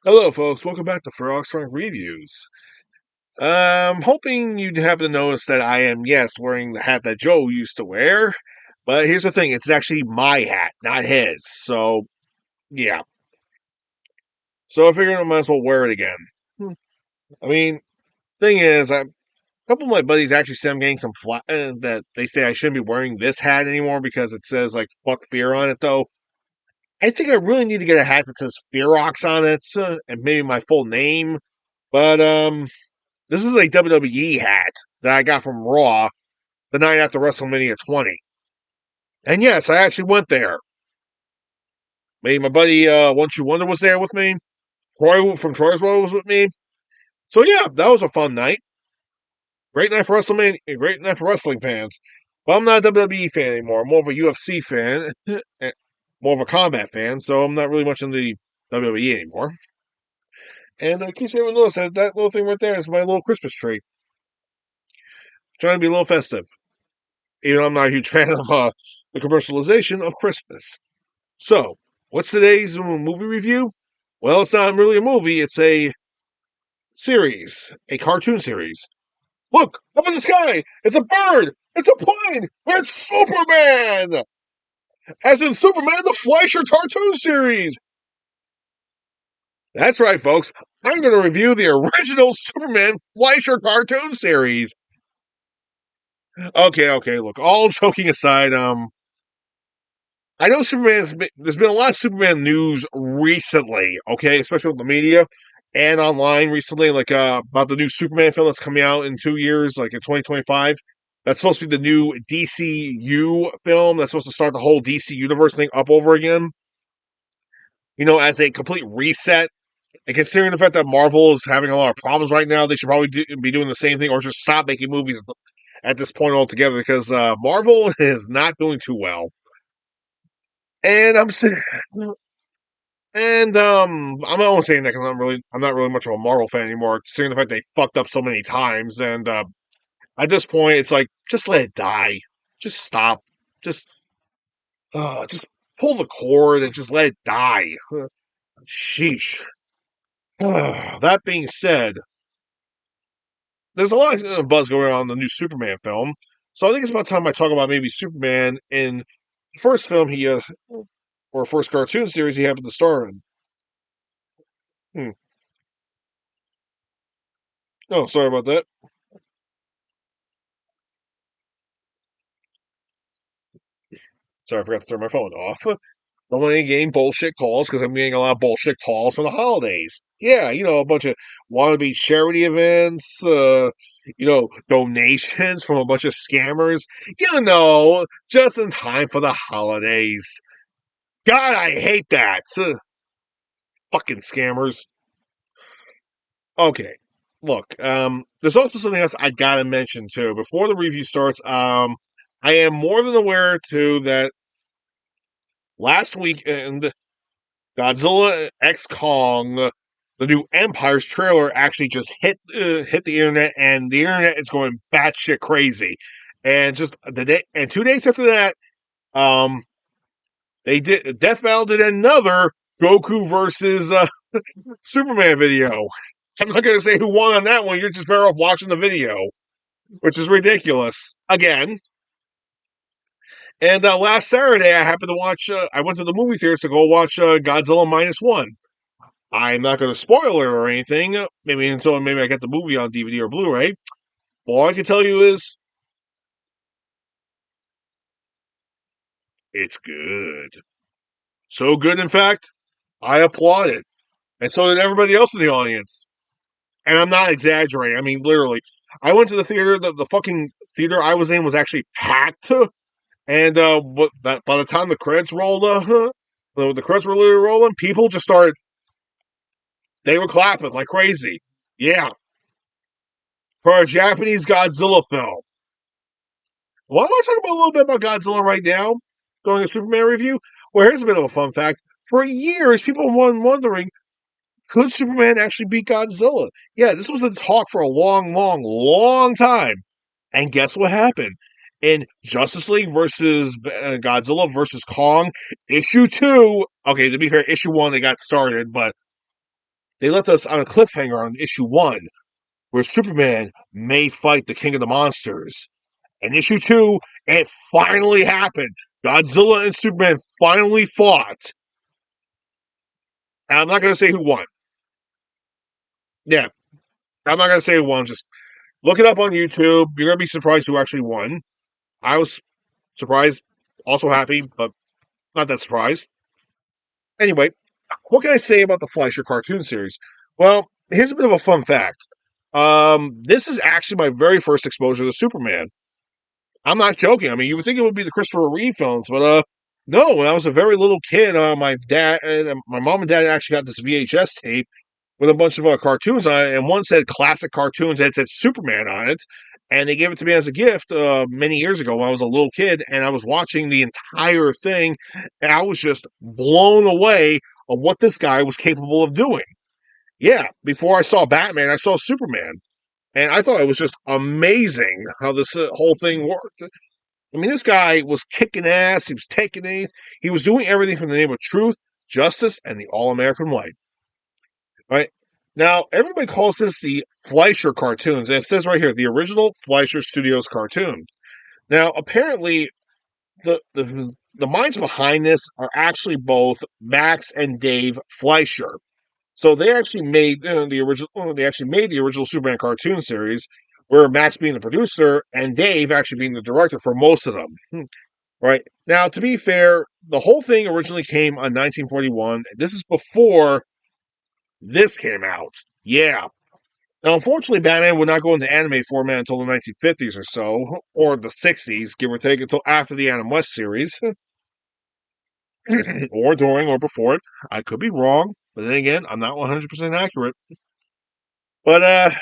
Hello, folks. Welcome back to Ferox Frank Reviews. Hoping you happen to notice that I am, yes, wearing the hat that Joe used to wear. But here's the thing, it's actually my hat, not his. So, yeah. So I figured I might as well wear it again. I mean, thing is, a couple of my buddies actually said I'm getting some flat that they say I shouldn't be wearing this hat anymore because it says, like, fuck fear on it, though. I think I really need to get a hat that says Ferox on it, and maybe my full name. But, this is a WWE hat that I got from Raw the night after WrestleMania 20. And yes, I actually went there. Maybe my buddy Once You Wonder was there with me. Troy from Troy's World was with me. So yeah, that was a fun night. Great night for WrestleMania. Great night for wrestling fans. But I'm not a WWE fan anymore. I'm more of a UFC fan, more of a combat fan. So I'm not really much into the WWE anymore. And in case you haven't noticed, that little thing right there is my little Christmas tree. Trying to be a little festive. Even though I'm not a huge fan of the commercialization of Christmas. So, what's today's movie review? Well, it's not really a movie, it's a series, a cartoon series. Look, up in the sky! It's a bird! It's a plane! It's Superman! As in Superman the Fleischer cartoon series! That's right, folks. I'm going to review the original Superman Fleischer cartoon series. Okay, look, all joking aside, I know there's been a lot of Superman news recently, okay, especially with the media and online recently, like about the new Superman film that's coming out in 2 years, like in 2025. That's supposed to be the new DCU film that's supposed to start the whole DC universe thing up over again. As a complete reset. And considering the fact that Marvel is having a lot of problems right now, they should probably be doing the same thing or just stop making movies at this point altogether because Marvel is not doing too well. And I'm not saying that because I'm not really much of a Marvel fan anymore, considering the fact they fucked up so many times. And at this point, it's like just let it die, just stop, just just pull the cord and just let it die. Sheesh. That being said, there's a lot of buzz going on in the new Superman film, so I think it's about time I talk about maybe Superman in the first film or first cartoon series he happened to star in. Hmm. Oh, sorry about that. Sorry, I forgot to turn my phone off. Don't want any getting bullshit calls because I'm getting a lot of bullshit calls for the holidays. Yeah, a bunch of wannabe charity events, donations from a bunch of scammers. Just in time for the holidays. God, I hate that. Fucking scammers. Okay, look, there's also something else I gotta mention too. Before the review starts, I am more than aware too that last weekend Godzilla X Kong, the new Empire's trailer actually just hit the internet, and the internet is going batshit crazy. And just the day, and 2 days after that, um, they did Death Battle did another Goku versus Superman video. I'm not going to say who won on that one. You're just better off watching the video, which is ridiculous. Again, and last Saturday, I happened to watch. I went to the movie theaters to go watch Godzilla minus one. I'm not going to spoil it or anything. Maybe I get the movie on DVD or Blu-ray. All I can tell you is it's good. So good, in fact, I applaud it, and so did everybody else in the audience. And I'm not exaggerating. I mean, literally, I went to the theater. The fucking theater I was in was actually packed. And by the time the credits rolled, the credits were literally rolling, people just started. They were clapping like crazy. Yeah, for a Japanese Godzilla film. Why don't I talk about a little bit about Godzilla right now? Going a Superman review. Well, here's a bit of a fun fact. For years, people were wondering, could Superman actually beat Godzilla? Yeah, this was a talk for a long time. And guess what happened? In Justice League versus Godzilla versus Kong, issue 2. Okay, to be fair, issue 1 they got started, but they left us on a cliffhanger on issue 1, where Superman may fight the King of the Monsters. And issue 2, it finally happened. Godzilla and Superman finally fought. And I'm not going to say who won. Yeah, I'm not going to say who won. Just look it up on YouTube. You're going to be surprised who actually won. I was surprised, also happy, but not that surprised. Anyway, what can I say about the Fleischer cartoon series? Well, here's a bit of a fun fact. This is actually my very first exposure to Superman. I'm not joking. I mean, you would think it would be the Christopher Reeve films, but no. When I was a very little kid, my mom and dad actually got this VHS tape with a bunch of cartoons on it, and one said classic cartoons, and it said Superman on it, and they gave it to me as a gift many years ago when I was a little kid, and I was watching the entire thing, and I was just blown away of what this guy was capable of doing. Yeah, before I saw Batman, I saw Superman. And I thought it was just amazing how this whole thing worked. I mean, this guy was kicking ass. He was taking names. He was doing everything from the name of truth, justice, and the all-American way. Right? Now, everybody calls this the Fleischer cartoons. And it says right here, the original Fleischer Studios cartoon. Now, apparently, the minds behind this are actually both Max and Dave Fleischer. So they actually made the original. They actually made the original Superman cartoon series, where Max being the producer and Dave actually being the director for most of them. Right now, to be fair, the whole thing originally came on 1941. This is before this came out. Yeah. Now, unfortunately, Batman would not go into anime format until the 1950s or so, or the 60s, give or take, until after the Adam West series, or during or before it. I could be wrong, but then again, I'm not 100% accurate. But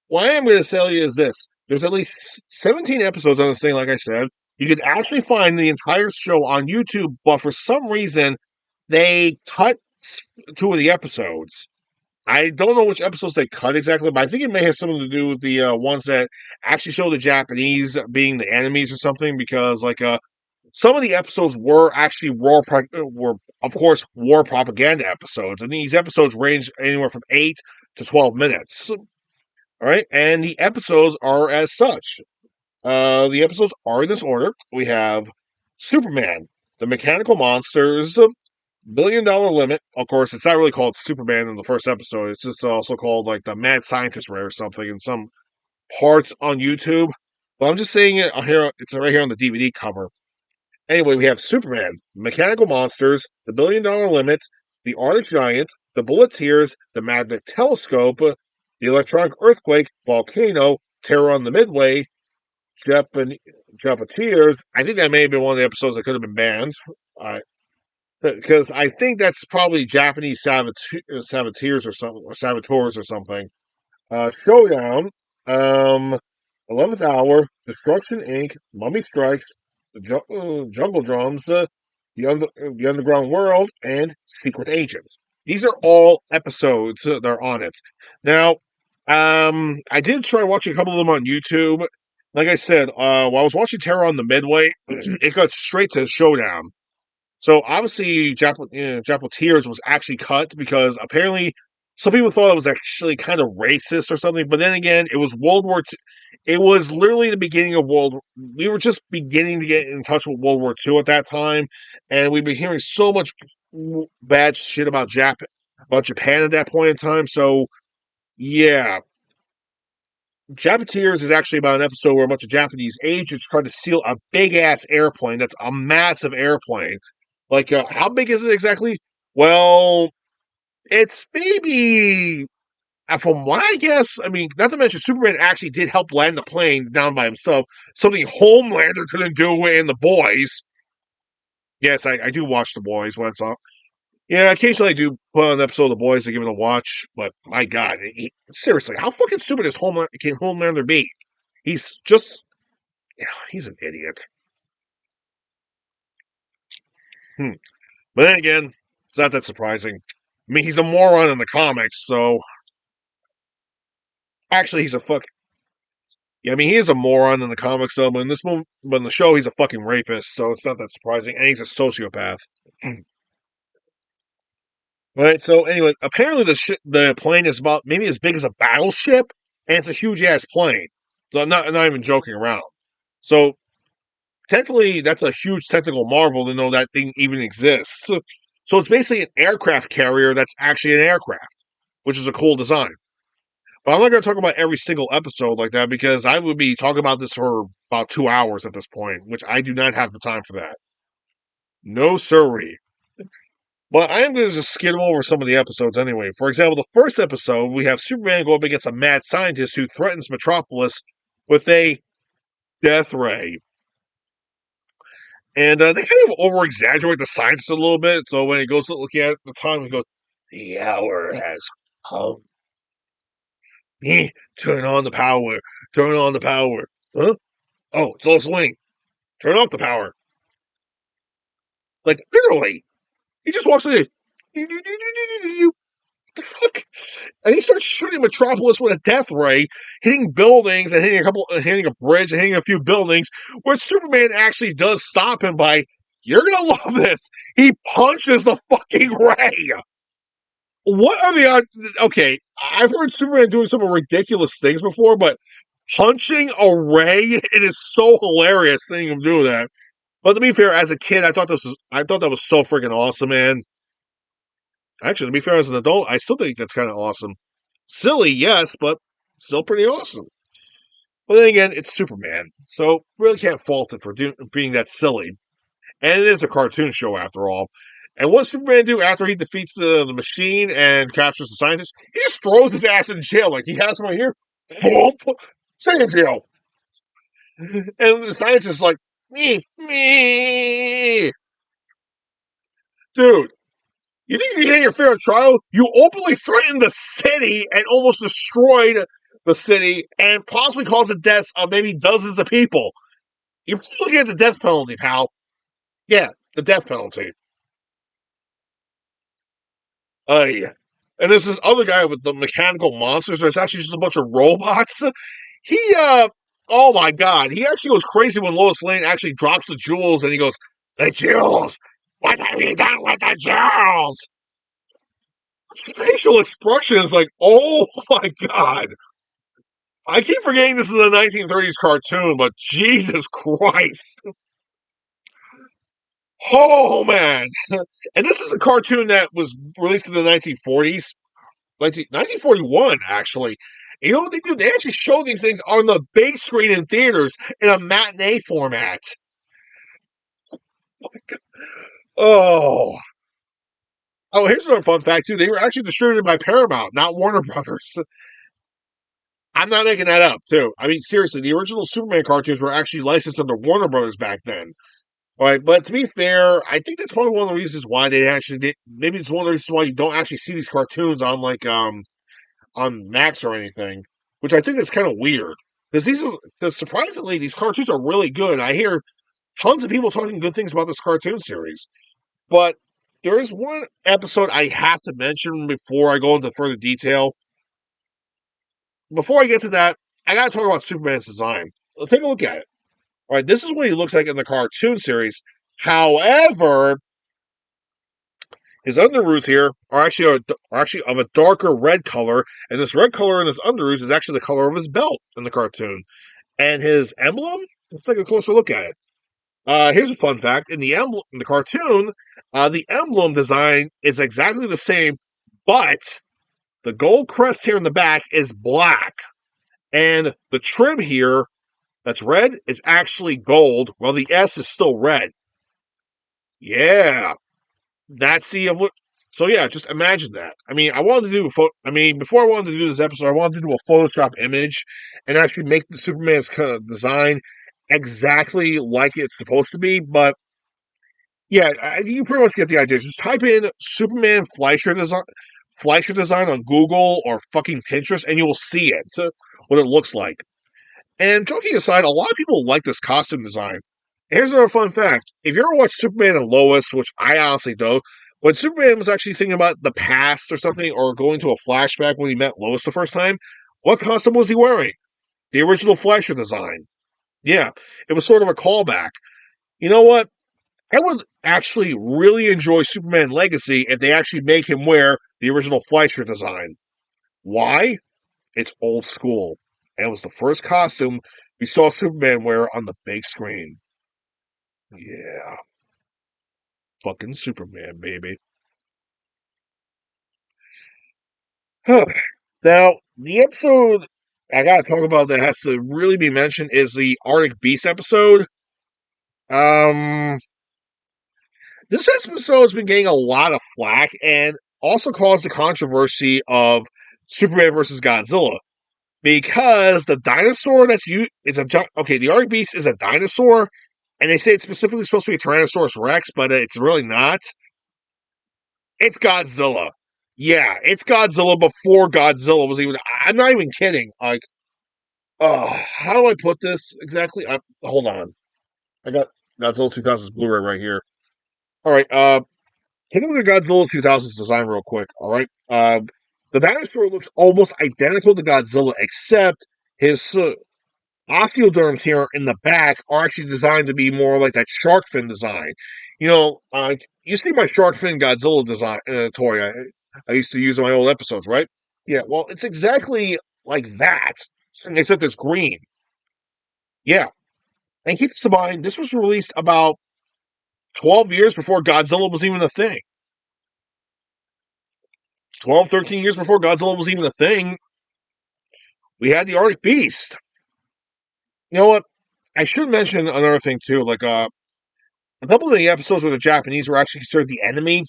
what I am going to tell you is this. There's at least 17 episodes on this thing, like I said. You can actually find the entire show on YouTube, but for some reason, they cut 2 of the episodes. I don't know which episodes they cut exactly, but I think it may have something to do with the ones that actually show the Japanese being the enemies or something, because some of the episodes were actually were of course war propaganda episodes, and these episodes range anywhere from 8 to 12 minutes. All right, and the episodes are as such. The episodes are in this order. We have Superman, the Mechanical Monsters, $1 billion Limit. Of course, it's not really called Superman in the first episode. It's just also called like the Mad Scientist Ray or something in some parts on YouTube. But I'm just saying it here. It's right here on the DVD cover. Anyway, we have Superman, Mechanical Monsters, the $1 billion Limit, the Arctic Giant, the Bullet Tears, the Magnet Telescope, the Electronic Earthquake, Volcano, Terror on the Midway, Tears. I think that may have been one of the episodes that could have been banned. Because I think that's probably Japanese saboteurs or something, or saboteurs or something. Showdown, um, 11th Hour, Destruction Inc., Mummy Strikes, Jungle Drums, the Underground World, and Secret Agents. These are all episodes that are on it. Now, I did try watching a couple of them on YouTube. Like I said, while I was watching Terror on the Midway, it got straight to Showdown. So obviously, Tears was actually cut because apparently some people thought it was actually kind of racist or something. But then again, it was World War II. It was literally the beginning of We were just beginning to get in touch with World War II at that time, and we've been hearing so much bad shit about Japan at that point in time. So yeah, Tears is actually about an episode where a bunch of Japanese agents try to steal a big ass airplane. That's a massive airplane. Like, how big is it exactly? Well, it's maybe, from what I guess, I mean, not to mention Superman actually did help land the plane down by himself, something Homelander couldn't do in The Boys. Yes, I do watch The Boys when it's on. Yeah, occasionally I do put on an episode of The Boys to give it a watch, but my God, seriously, how fucking stupid can Homelander be? He's just, he's an idiot. Hmm. But then again, it's not that surprising. I mean, he's a moron in the comics, so actually, he's a fuck. Yeah, I mean, he is a moron in the comics, though. But in the show, he's a fucking rapist, so it's not that surprising. And he's a sociopath. Right. So anyway, apparently the plane is about maybe as big as a battleship, and it's a huge ass plane. So I'm not even joking around. So technically, that's a huge technical marvel to know that thing even exists. So it's basically an aircraft carrier that's actually an aircraft, which is a cool design. But I'm not going to talk about every single episode like that because I would be talking about this for about 2 hours at this point, which I do not have the time for that. No siree. But I am going to just skim over some of the episodes anyway. For example, the first episode, we have Superman go up against a mad scientist who threatens Metropolis with a death ray. And they kind of over exaggerate the science a little bit. So when he goes to look at the time, he goes, "The hour has come. Turn on the power. Turn on the power." Huh? Oh, it's Lois Lane. Turn off the power. Like, literally. He just walks in. What the fuck? And he starts shooting Metropolis with a death ray, hitting buildings and hitting a bridge and hitting a few buildings. Where Superman actually does stop him by, "You're gonna love this." He punches the fucking ray. What are the odds? Okay, I've heard Superman doing some ridiculous things before, but punching a ray, it is so hilarious seeing him do that. But to be fair, as a kid, I thought that was so freaking awesome, man. Actually, to be fair, as an adult, I still think that's kind of awesome. Silly, yes, but still pretty awesome. But then again, it's Superman, so really can't fault it for being that silly. And it is a cartoon show after all. And what does Superman do after he defeats the machine and captures the scientist? He just throws his ass in jail. Like, he has him right here. Thump! Stay in jail. And the scientist is like, me. Dude, you think you're getting your fair trial? You openly threatened the city and almost destroyed the city and possibly caused the deaths of maybe dozens of people. You're looking at the death penalty, pal. Yeah, the death penalty. Yeah. And there's this other guy with the mechanical monsters. There's actually just a bunch of robots. He, oh my god, he actually goes crazy when Lois Lane actually drops the jewels and he goes, "The jewels! What have you done with the jewels?" His facial expression is like, oh my god. I keep forgetting this is a 1930s cartoon, but Jesus Christ. Oh man. And this is a cartoon that was released in the 1940s. 1941, actually. And you know what they do? They actually show these things on the big screen in theaters in a matinee format. Oh. Oh, here's another fun fact, too. They were actually distributed by Paramount, not Warner Brothers. I'm not making that up, too. I mean, seriously, the original Superman cartoons were actually licensed under Warner Brothers back then. All right, but to be fair, I think that's probably one of the reasons why they actually did. Maybe it's one of the reasons why you don't actually see these cartoons on on Max or anything, which I think is kind of weird because because surprisingly these cartoons are really good. I hear tons of people talking good things about this cartoon series, but there is one episode I have to mention before I go into further detail. Before I get to that, I got to talk about Superman's design. Let's take a look at it. All right, this is what he looks like in the cartoon series. However, his underoos here are actually of a darker red color, and this red color in his underoos is actually the color of his belt in the cartoon. And his emblem, let's take a closer look at it. Here's a fun fact: in the cartoon, the emblem design is exactly the same, but the gold crest here in the back is black, and the trim here that's red is actually gold, while the S is still red. Yeah, that's the so yeah, just imagine that. I mean, I wanted to do I mean, before I wanted to do this episode, I wanted to do a Photoshop image and actually make the Superman's kind of design exactly like it's supposed to be. But yeah, you pretty much get the idea. Just type in Superman Fleischer design on Google or fucking Pinterest, and you will see it. So what it looks like. And joking aside, a lot of people like this costume design. Here's another fun fact. If you ever watch Superman and Lois, which I honestly don't, when Superman was actually thinking about the past or something, or going to a flashback when he met Lois the first time, what costume was he wearing? The original Fleischer design. Yeah, it was sort of a callback. You know what? I would actually really enjoy Superman Legacy if they actually make him wear the original Fleischer design. Why? It's old school. And it was the first costume we saw Superman wear on the big screen. Yeah, fucking Superman, baby. Now, the episode I gotta talk about that has to really be mentioned is the Arctic Beast episode. Um, this episode has been getting a lot of flack and also caused the controversy of Superman versus Godzilla because the dinosaur that's you it's a okay. The Arctic Beast is a dinosaur, and they say it's specifically supposed to be a Tyrannosaurus Rex, but it's really not. It's Godzilla. Yeah, it's Godzilla before Godzilla was even. I'm not even kidding. Like, how do I put this exactly? Hold on. I got Godzilla 2000's Blu-ray right here. All right. Take a look at Godzilla 2000's design real quick. All right. The dinosaur looks almost identical to Godzilla, except his osteoderms here in the back are actually designed to be more like that shark fin design. You see my shark fin Godzilla design toy I used to use in my old episodes, right? Yeah, well, it's exactly like that, except it's green. Yeah, and keep this in mind, this was released about 12 years before Godzilla was even a thing. 12, 13 years before Godzilla was even a thing, we had the Arctic Beast. You know what? I should mention another thing too. Like a couple of the episodes where the Japanese were actually considered the enemy.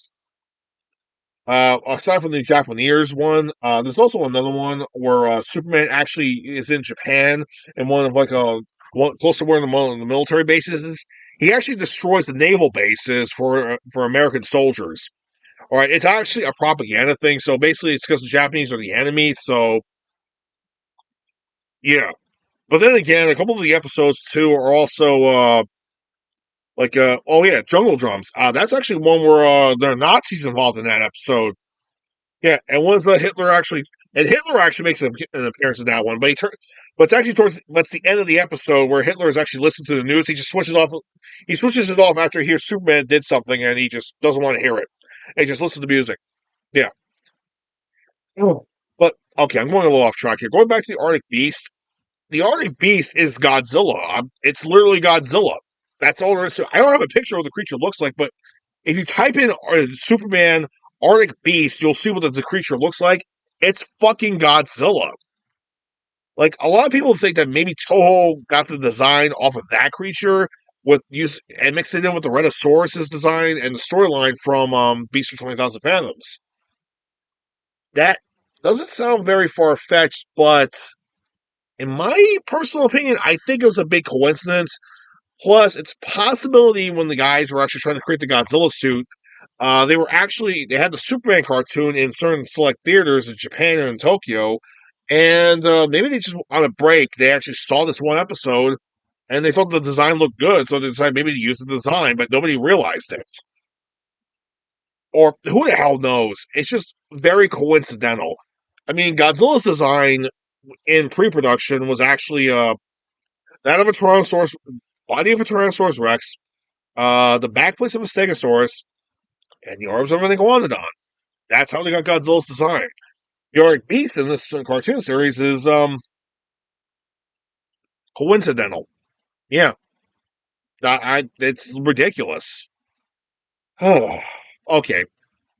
Aside from the Japanese one, there's also another one where Superman actually is in Japan and one of like one close to where the military bases is. He actually destroys the naval bases for American soldiers. All right, it's actually a propaganda thing. So basically, it's because the Japanese are the enemy. So yeah, but then again, a couple of the episodes too are also oh yeah, Jungle Drums. That's actually one where there are Nazis involved in that episode. Yeah, and was Hitler actually? And Hitler actually makes an appearance in that one, but it's actually that's the end of the episode where Hitler is actually listening to the news. He just switches off. He switches it off after he hears Superman did something, and he just doesn't want to hear it. And he just listens to the music. Yeah. Oh. But okay, I'm going a little off track here. Going back to the Arctic Beast. The Arctic Beast is Godzilla. It's literally Godzilla. That's all there is to it. I don't have a picture of what the creature looks like, but if you type in Superman Arctic Beast, you'll see what the creature looks like. It's fucking Godzilla. Like a lot of people think that maybe Toho got the design off of that creature with use and mixed it in with the Rhedosaurus's design and the storyline from Beast for 20,000 Fathoms. That doesn't sound very far fetched, but in my personal opinion, I think it was a big coincidence. Plus, it's possibility when the guys were actually trying to create the Godzilla suit, they had the Superman cartoon in certain select theaters in Japan and in Tokyo, and maybe they just on a break they actually saw this one episode and they thought the design looked good, so they decided maybe to use the design, but nobody realized it. Or who the hell knows? It's just very coincidental. I mean, Godzilla's design in pre-production was actually that of a Tyrannosaurus, body of a Tyrannosaurus Rex, the back plates of a Stegosaurus, and the arms of an iguanodon. That's how they got Godzilla's design. The Arctic Beast in this cartoon series is coincidental. Yeah, it's ridiculous. Okay,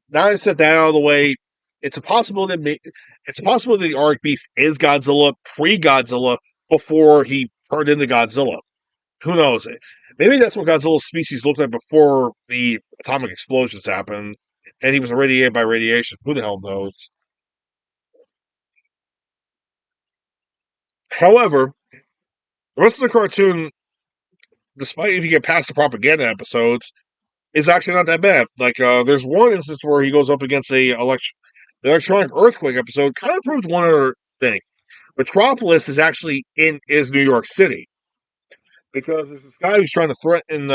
now I set that out of the way. It's a possibility. It's a possibility the Arctic Beast is Godzilla pre-Godzilla before he turned into Godzilla. Who knows? Maybe that's what Godzilla's species looked like before the atomic explosions happened, and he was irradiated by radiation. Who the hell knows? However, the rest of the cartoon, despite if you get past the propaganda episodes, is actually not that bad. Like, there's one instance where he goes up against the electronic earthquake episode. Kind of proved one other thing. Metropolis is New York City because there's this guy who's trying to threaten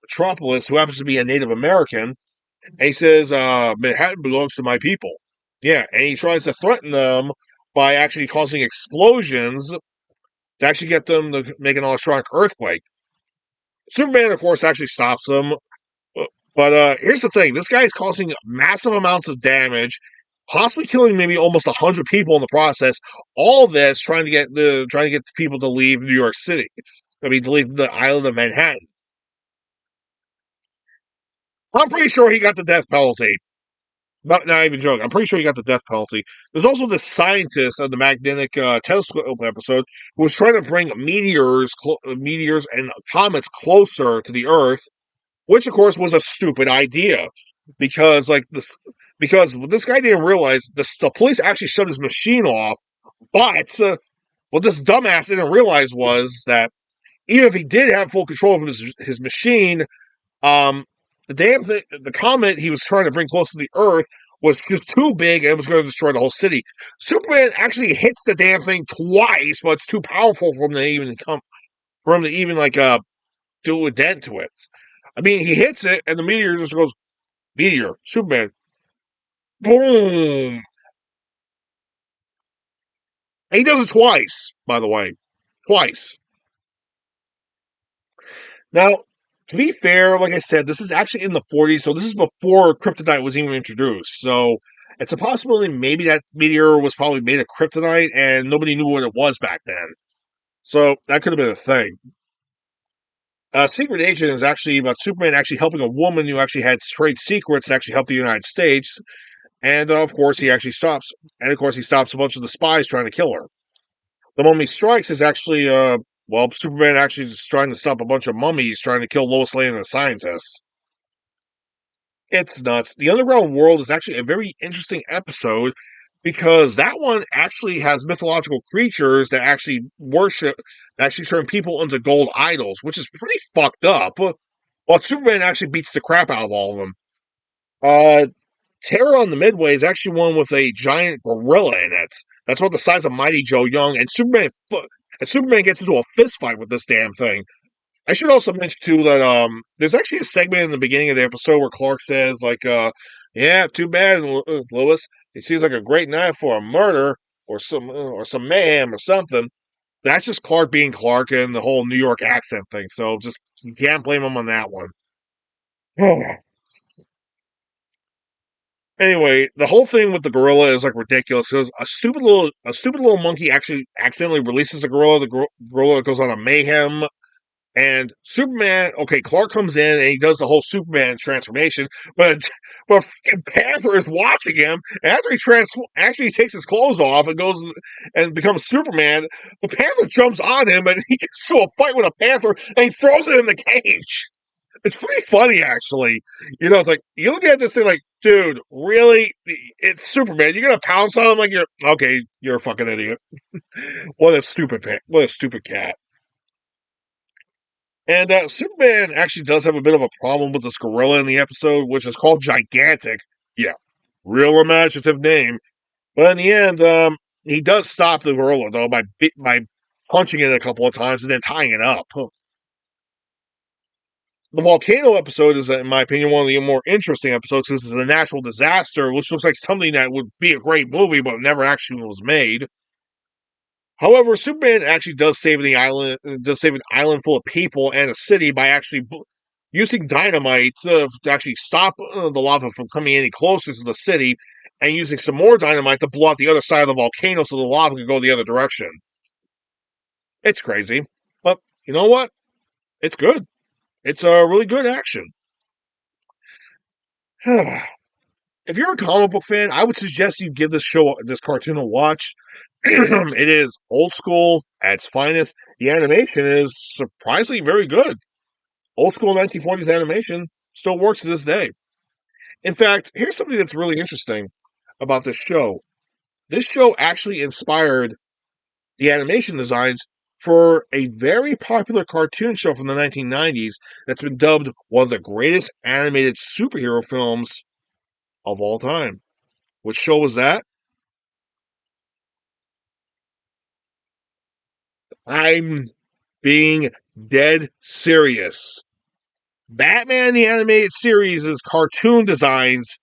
Metropolis, who happens to be a Native American, and he says Manhattan belongs to my people. Yeah, and he tries to threaten them by actually causing explosions to actually get them to make an electronic earthquake. Superman, of course, actually stops him. But here's the thing: this guy is causing massive amounts of damage, possibly killing maybe almost 100 people in the process. All this trying to get people to leave New York City. I mean, to leave the island of Manhattan. I'm pretty sure he got the death penalty. Not even joking. I'm pretty sure he got the death penalty. There's also this scientist on the magnetic telescope episode who was trying to bring meteors and comets closer to the Earth, which of course was a stupid idea because because this guy didn't realize the police actually shut his machine off. But what this dumbass didn't realize was that even if he did have full control of his machine, um, the comet he was trying to bring close to the Earth was just too big and was going to destroy the whole city. Superman actually hits the damn thing twice, but it's too powerful for him to even do a dent to it. I mean, he hits it, and the meteor just goes meteor. Superman, boom. And he does it twice, by the way, twice. Now, to be fair, like I said, this is actually in the 40s, so this is before kryptonite was even introduced. So it's a possibility maybe that meteor was probably made of kryptonite and nobody knew what it was back then. So that could have been a thing. Secret Agent is actually about Superman actually helping a woman who actually had trade secrets to actually help the United States. And of course, he stops a bunch of the spies trying to kill her. The Mummy Strikes is actually, Superman actually is trying to stop a bunch of mummies trying to kill Lois Lane and the scientists. It's nuts. The Underground World is actually a very interesting episode because that one actually has mythological creatures that actually actually turn people into gold idols, which is pretty fucked up. While Superman actually beats the crap out of all of them. Uh, Terror on the Midway is actually one with a giant gorilla in it. That's about the size of Mighty Joe Young, and Superman gets into a fist fight with this damn thing. I should also mention too that there's actually a segment in the beginning of the episode where Clark says yeah, too bad, Lois. It seems like a great night for a murder or some mayhem or something." That's just Clark being Clark and the whole New York accent thing. So just you can't blame him on that one. Anyway, the whole thing with the gorilla is like ridiculous because a stupid little monkey actually accidentally releases the gorilla. The gorilla goes on a mayhem. And Superman, okay, Clark comes in and he does the whole Superman transformation, but Panther is watching him. And after he takes his clothes off and goes and becomes Superman, the Panther jumps on him and he gets to a fight with a Panther and he throws it in the cage. It's pretty funny, actually. It's like you look at this thing like, dude, really? It's Superman. You're gonna pounce on him like you're a fucking idiot. What a stupid cat. And Superman actually does have a bit of a problem with this gorilla in the episode, which is called Gigantic. Yeah, real imaginative name. But in the end, he does stop the gorilla though by punching it a couple of times and then tying it up. The volcano episode is, in my opinion, one of the more interesting episodes because it's a natural disaster, which looks like something that would be a great movie, but never actually was made. However, Superman actually does save an island full of people and a city by actually using dynamite to actually stop the lava from coming any closer to the city, and using some more dynamite to blow out the other side of the volcano so the lava could go the other direction. It's crazy, but you know what? It's good. It's a really good action. If you're a comic book fan, I would suggest you give this cartoon a watch. It is old school at its finest. The animation is surprisingly very good. Old school 1940s animation still works to this day. In fact, here's something that's really interesting about this show. This show actually inspired the animation designs for a very popular cartoon show from the 1990s that's been dubbed one of the greatest animated superhero films of all time. Which show was that? I'm being dead serious. Batman the Animated Series' cartoon designs,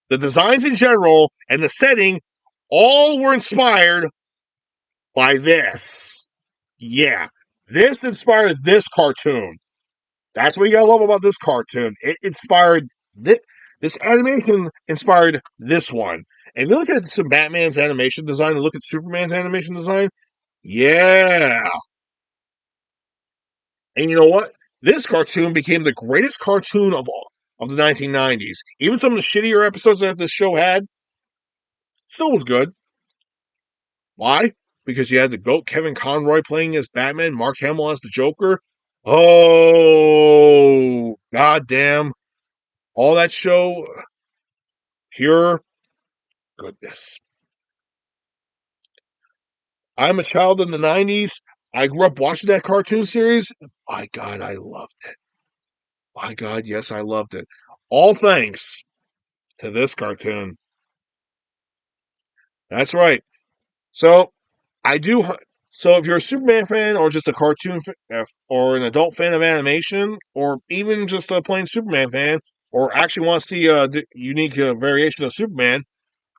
the designs in general, and the setting all were inspired by this. Yeah, this inspired this cartoon. That's what you gotta love about this cartoon. It inspired this. This animation inspired this one. And if you look at some Batman's animation design and look at Superman's animation design, yeah. And you know what? This cartoon became the greatest cartoon of all of the 1990s. Even some of the shittier episodes that this show had still was good. Why? Because you had the GOAT Kevin Conroy playing as Batman, Mark Hamill as the Joker. Oh, goddamn. All that show, pure goodness. I'm a child in the 90s. I grew up watching that cartoon series. My God, I loved it. My God, yes, I loved it. All thanks to this cartoon. That's right. So I do. So if you're a Superman fan, or just a cartoon, or an adult fan of animation, or even just a plain Superman fan, or actually want to see a unique variation of Superman,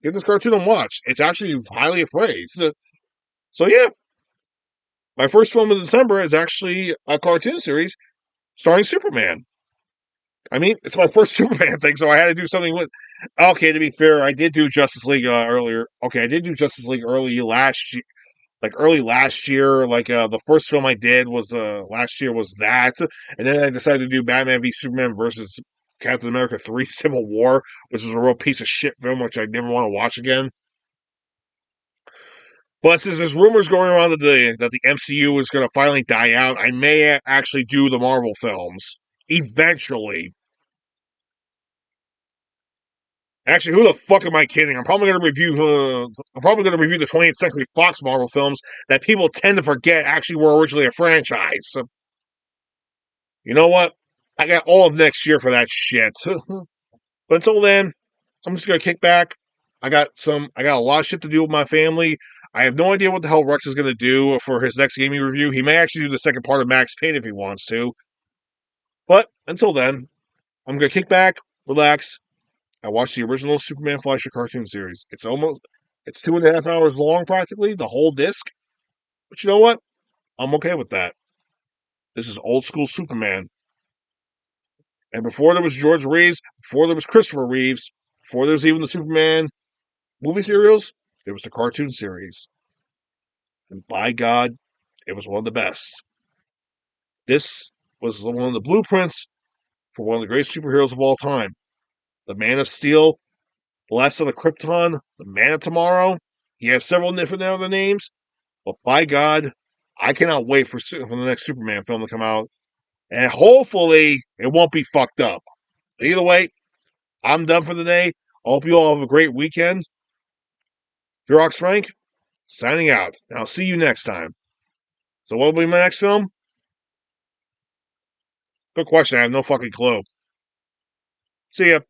give this cartoon a watch. It's actually highly appraised. So yeah, my first film in December is actually a cartoon series starring Superman. I mean, it's my first Superman thing, so I had to do something with. Okay, to be fair, I did do Justice League earlier. Okay, I did do Justice League early last year. Like the first film I did was last year was that, and then I decided to do Batman v Superman versus Captain America 3: Civil War, which was a real piece of shit film, which I never want to watch again. But since there's rumors going around that the MCU is going to finally die out, I may actually do the Marvel films eventually. Actually, who the fuck am I kidding? I'm probably going to review. I'm probably going to review the 20th Century Fox Marvel films that people tend to forget actually were originally a franchise. So, you know what? I got all of next year for that shit. But until then, I'm just going to kick back. I got a lot of shit to do with my family. I have no idea what the hell Rex is going to do for his next gaming review. He may actually do the second part of Max Payne if he wants to. But until then, I'm going to kick back, relax. I watched the original Superman Fleischer cartoon series. It's 2.5 hours long, practically, the whole disc. But you know what? I'm okay with that. This is old school Superman. And before there was George Reeves, before there was Christopher Reeves, before there was even the Superman movie serials, there was the cartoon series. And by God, it was one of the best. This was one of the blueprints for one of the greatest superheroes of all time. The Man of Steel, the Last of the Krypton, the Man of Tomorrow. He has several different other names, but by God, I cannot wait for the next Superman film to come out. And hopefully, it won't be fucked up. Either way, I'm done for the day. I hope you all have a great weekend. Ferox Frank, signing out. And I'll see you next time. So, what will be my next film? Good question. I have no fucking clue. See ya.